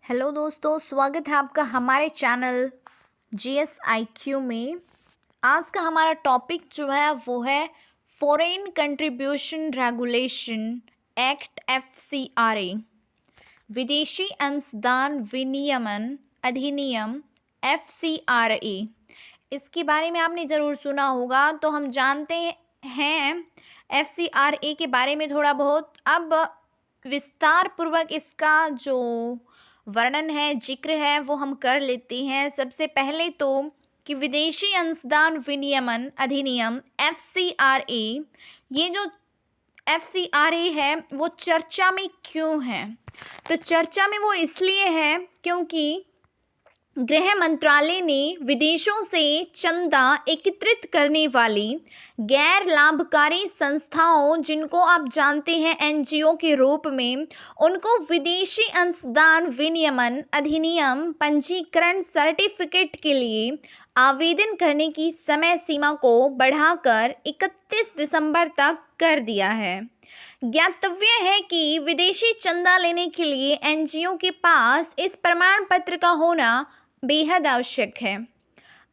Hello दोस्तों, स्वागत है आपका हमारे चैनल GSIQ में। आज का हमारा टॉपिक जो है वो है foreign contribution regulation act FCRA, विदेशी अंशदान विनियमन अधिनियम FCRA। इसके बारे में आपने ज़रूर सुना होगा। तो हम जानते हैं FCRA के बारे में थोड़ा बहुत। अब विस्तार पूर्वक इसका जो वर्णन है, जिक्र है, वो हम कर लेते हैं। सबसे पहले तो कि विदेशी अंशदान विनियमन अधिनियम FCRA, ये जो FCRA है वो चर्चा में क्यों है? तो चर्चा में वो इसलिए है क्योंकि गृह मंत्रालय ने विदेशों से चंदा एकत्रित करने वाली गैर लाभकारी संस्थाओं, जिनको आप जानते हैं NGO के रूप में, उनको विदेशी अंशदान विनियमन अधिनियम पंजीकरण सर्टिफिकेट के लिए आवेदन करने की समय सीमा को बढ़ाकर 31 दिसंबर तक कर दिया है। ज्ञातव्य है कि विदेशी चंदा लेने के लिए NGO के पास इस प्रमाण पत्र का होना बेहद आवश्यक है।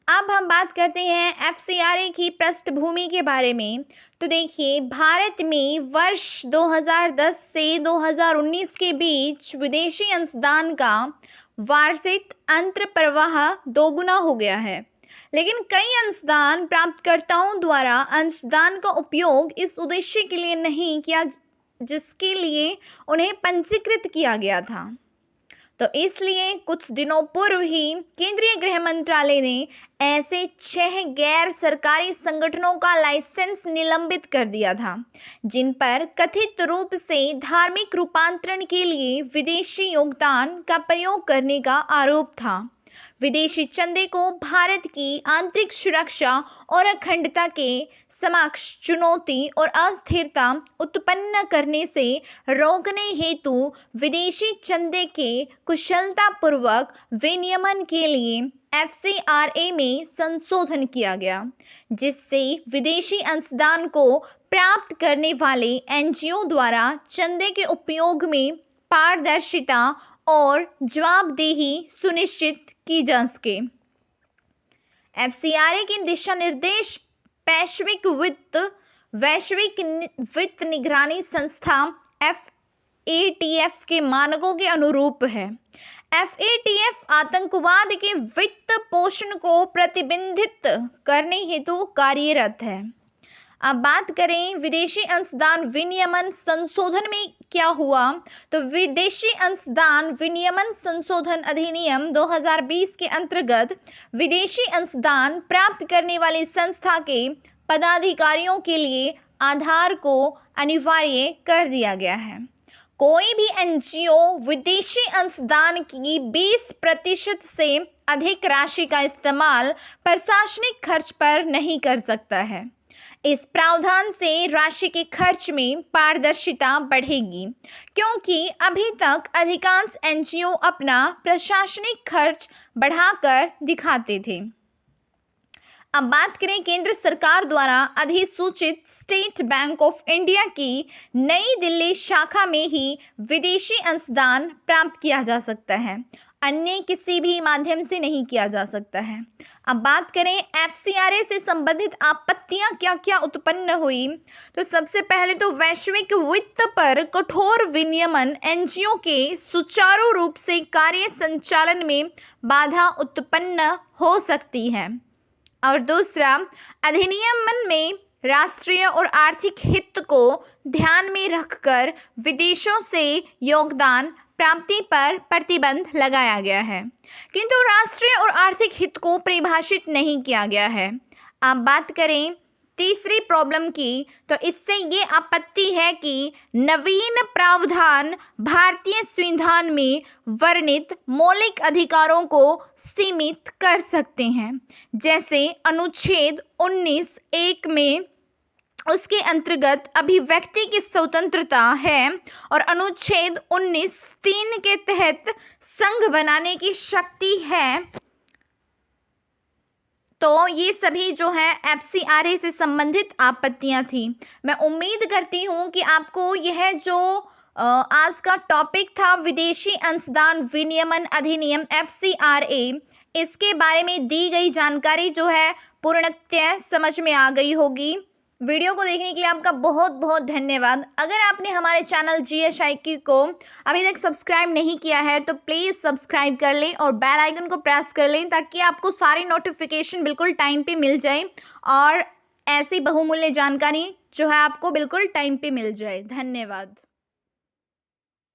अब हम बात करते हैं FCRA की पृष्ठभूमि के बारे में। तो देखिए, भारत में वर्ष 2010 से 2019 के बीच विदेशी अंशदान का वार्षिक अंतर्प्रवाह दोगुना हो गया है, लेकिन कई अंशदान प्राप्तकर्ताओं द्वारा अंशदान का उपयोग इस उद्देश्य के लिए नहीं किया जिसके लिए उन्हें पंजीकृत किया गया था। तो इसलिए कुछ दिनों पूर्व ही केंद्रीय गृह मंत्रालय ने ऐसे 6 गैर सरकारी संगठनों का लाइसेंस निलंबित कर दिया था, जिन पर कथित रूप से धार्मिक रूपांतरण के लिए विदेशी योगदान का प्रयोग करने का आरोप था। विदेशी चंदे को भारत की आंतरिक सुरक्षा और अखंडता के समक्ष चुनौती और अस्थिरता उत्पन्न करने से रोकने हेतु विदेशी चंदे के कुशलतापूर्वक विनियमन के लिए FCRA में संशोधन किया गया, जिससे विदेशी अंशदान को प्राप्त करने वाले NGO द्वारा चंदे के उपयोग में पारदर्शिता और जवाबदेही सुनिश्चित की जा सके। FCRA के दिशा निर्देश वैश्विक वित्त निगरानी संस्था FATF के मानकों के अनुरूप है। FATF आतंकवाद के वित्त पोषण को प्रतिबंधित करने हेतु कार्यरत है। अब बात करें विदेशी अंशदान विनियमन संशोधन में क्या हुआ, तो विदेशी अंशदान विनियमन संशोधन अधिनियम 2020 के अंतर्गत विदेशी अंशदान प्राप्त करने वाली संस्था के पदाधिकारियों के लिए आधार को अनिवार्य कर दिया गया है। कोई भी NGO विदेशी अंशदान की 20% से अधिक राशि का इस्तेमाल प्रशासनिक खर्च पर नहीं कर सकता है। इस प्रावधान से राशि के खर्च में पारदर्शिता बढ़ेगी, क्योंकि अभी तक अधिकांश NGO अपना प्रशासनिक खर्च बढ़ाकर दिखाते थे। अब बात करें केंद्र सरकार द्वारा अधिसूचित स्टेट बैंक ऑफ इंडिया की नई दिल्ली शाखा में ही विदेशी अंशदान प्राप्त किया जा सकता है, अन्य किसी भी माध्यम से नहीं किया जा सकता है। अब बात करें FCRA से संबंधित आपत्तियां क्या क्या उत्पन्न हुई, तो सबसे पहले तो वैश्विक वित्त पर कठोर विनियमन NGO के सुचारू रूप से कार्य संचालन में बाधा उत्पन्न हो सकती है। और दूसरा, अधिनियम में राष्ट्रीय और आर्थिक हित को ध्यान में रखकर विदेशों से योगदान प्राप्ति पर प्रतिबंध लगाया गया है, किंतु राष्ट्रीय और आर्थिक हित को परिभाषित नहीं किया गया है। अब बात करें तीसरी प्रॉब्लम की, तो इससे ये आपत्ति है कि नवीन प्रावधान भारतीय संविधान में वर्णित मौलिक अधिकारों को सीमित कर सकते हैं, जैसे अनुच्छेद 19(1) में उसके अंतर्गत अभिव्यक्ति की स्वतंत्रता है और अनुच्छेद 19(3) के तहत संघ बनाने की शक्ति है। तो ये सभी जो है FCRA से संबंधित आपत्तियां थी। मैं उम्मीद करती हूँ कि आपको यह जो आज का टॉपिक था विदेशी अंशदान विनियमन अधिनियम FCRA। इसके बारे में दी गई जानकारी जो है पूर्णतः समझ में आ गई होगी। वीडियो को देखने के लिए आपका बहुत बहुत धन्यवाद। अगर आपने हमारे चैनल GSIQ को अभी तक सब्सक्राइब नहीं किया है तो प्लीज़ सब्सक्राइब कर लें और बेल आइकन को प्रेस कर लें ताकि आपको सारी नोटिफिकेशन बिल्कुल टाइम पे मिल जाए और ऐसी बहुमूल्य जानकारी जो है आपको बिल्कुल टाइम पे मिल जाए। धन्यवाद।